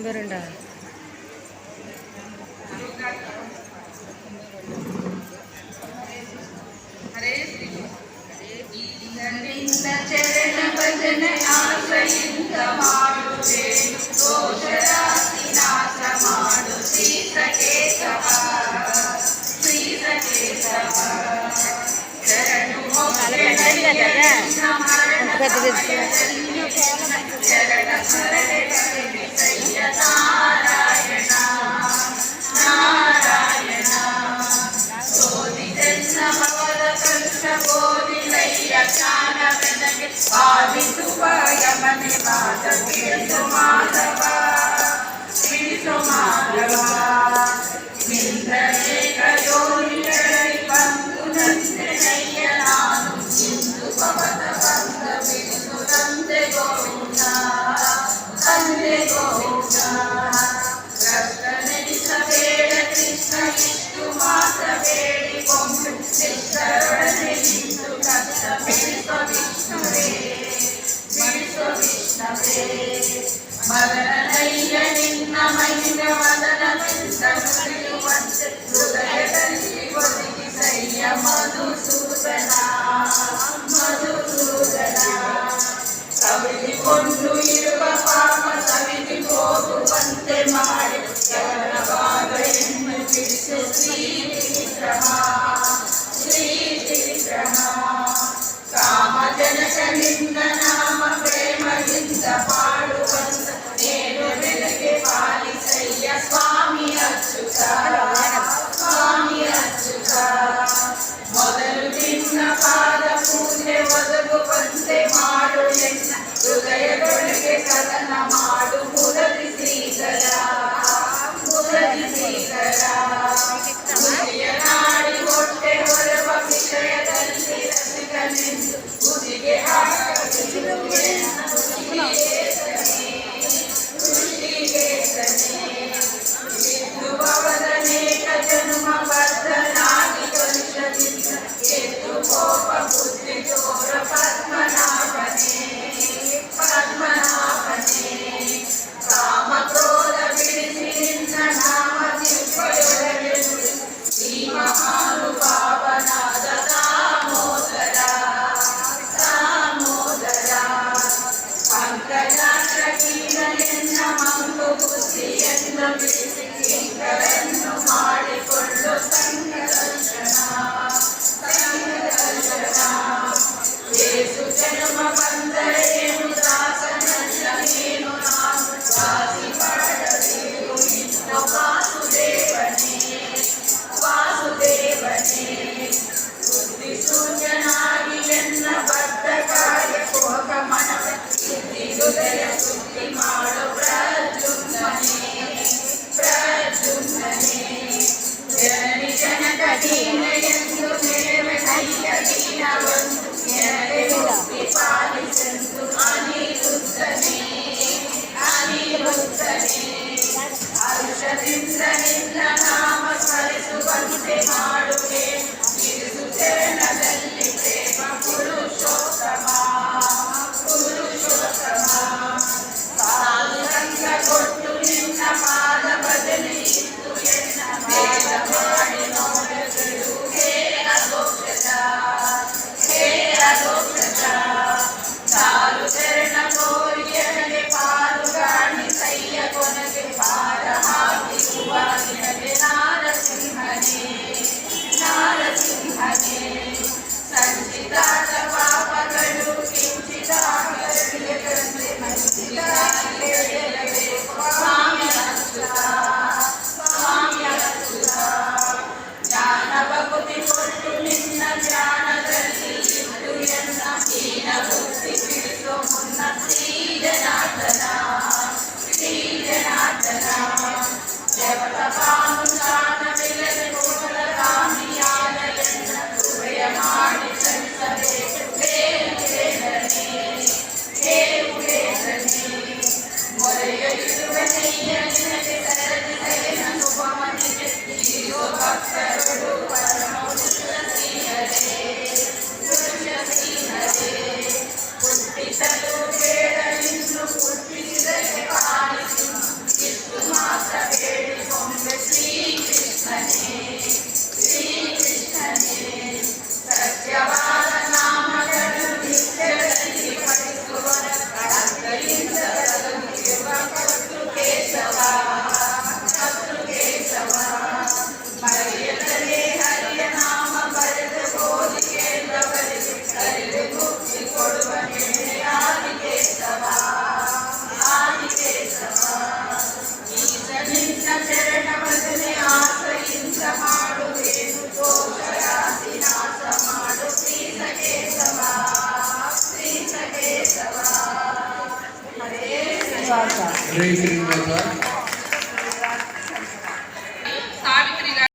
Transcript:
92 ಚರಣ ಭಜನೆ ಆಶ್ರಯಿಂದ ಮಾಡುವೆನು ದೋಷರಾಶಿ ನಾಶ ಮಾಡು ಶ್ರೀಸಕೇಶವ ಶ್ರೀಸಕೇಶವ ಶರಣು ಶರಣ ಸ್ಮರಣೆ ನಾರಾಯಣ ನಾರಾಯಣ ಸೋದಿದೆನ್ನ ಭವದ ಕಷ್ಟ ಬೋಧಿಲಯ್ಯ ಜ್ಞಾನ ಬೆನಗೆ ಪಾಲಿಸುವ ಯಮನೆ ಮಾತ ತಿಳಿಸು ಮಾಧವ ತಿಳಿಸು ಮಾಧವ ಇಂದ್ರೇಕ ಯೋನಿಗಳಲ್ಲಿ ಬಂದು ನಂದೆನಯ್ಯ ನಾನು ಇಂದು ಭವದ ಬಂದ ಬಿಡಿಸು ತಂದೆ ಗೋವಿಂದ ತಂದೆ ಗೋವಿಂದ ಕಷ್ಟ ನೆನೆಸಬೇಡ ಕೃಷ್ಣ ಇಷ್ಟು ಮಾತ್ರ ಬೇಡಿಕೊಂಡು ನಿಷ್ಠರೊಡನೆ ನಿಂತು ಕಷ್ಟ ಬಿಡಿಸೋ ವಿಷ್ಣುವೇ ಬಿಡಿಸೋ ವಿಷ್ಣುವೇ ಮದನಯ್ಯ ನಿನ್ನ ಮಹಿಮ ಮದನವೆಂದ ನುಡಿಯುವಂತೆ ಹೃದಯದಲ್ಲಿ ಒದಗಿಸಯ್ಯ ಮಧುಸೂದನ ಮಧುಸೂದನ ಕವಿದುಕೊಂಡು ಇರುವ ಪಾಪ ಸವಿದು ಹೋಗುವಂತೆ ಮಾಡಿ ಯವನ ಭಾಗವನ್ನು ಬಿಡಿಸು ಶ್ರೀ ವಿಕ್ರಮ ಶ್ರೀ ವಿಕ್ರಮ ಕಾಮಜನಕ ನಿನ್ನ ನಾಮ ಪ್ರೇಮದಿಂದ ಪಾಡುವಂತ ನೇರು ಬೆಳಗ್ಗೆ ಪಾಲಿಸಯ್ಯ ಸ್ವಾಮಿ ಅಚ್ಯುತ ಸ್ವಾಮಿ ಅಚ್ಯುತ ಮೊದಲು ನಿನ್ನ ಪಾದ ಪೂಜೆ ಒದಗುವಂತೆ ಮಾಡು ಎನ್ನ ಹೃದಯದೊಳಗೆ ಕದನ ಮಾಡು ಮುರಳಿ ಶ್ರೀಧರ ಮುರಳಿ ಶ್ರೀಧರ ಮುದಿಯ ನಾಡಿ ಹೊಟ್ಟೆ ಹೊರವ ವಿಷಯದಲ್ಲಿ ರಸಿಕನೆಂದು ಮುದಿಗೆ ವಿದ್ಯುವದನೇಕ ಜನ್ಮ ಬದ್ಧನಾಗಿ ಕಲುಷದಿಂದ ಎದ್ದು ಕೋಪ ಬುದ್ಧಿ ಚೋರ ಪದ್ಮನಾಭನೇ ಪದ್ಮನಾಭನೇ ಕಾಮ ಕ್ರೋಧ ಬಿಡಿಸಿ ನಿನ್ನ ನಾಮ ದಿವ್ಯೊಳಗೆ ಶ್ರೀ ಮಹಾನುಭಾವನಾದ ದಾಮೋದರ ದಾಮೋದರ ಪಂಕಜಾಕ್ಷ ಕೀರನೆನ್ನ ಮಂಗು ಬುದ್ಧಿಯನ್ನು ಬಿಡಿಸಿ ಕಿಂಕರನ್ನು ಮಾಡಿಕೊಂಡು ಸಂಘದರ್ಶನ ಸಂಘದರ್ಶನ ಏಸು ಜನ್ಮ ಬಂದರೇನು ದಾಸನಲ್ಲ ನೀನು ನಾನು ವಾಸಿ ಮಾಡಬೇಕು ಇನ್ನು ವಾಸುದೇವನೇ ವಾಸುದೇವನೇ ಬುದ್ಧಿ ಶೂನ್ಯನಾಗಿ ಎನ್ನ ಬದ್ಧ ಕಾರ್ಯ ಕೋಪ ಮನವ ಬುದ್ಧಿ ಹೃದಯ ಶುದ್ಧಿ ಮಾಡು ಪ್ರದ್ಯುಮ್ನನೇ ಪ್ರದ್ಯುಮ್ನನೇ ಜನನಿ ಜನಕ ದೀನ ಎಂದು ನೇರನಯ್ಯ ದೀನವನ್ನು ಜನಗೆ ಮುಕ್ತಿ ಪಾಲಿಸೆಂದು ಜೈ ಶ್ರೀನಿವಾಸ.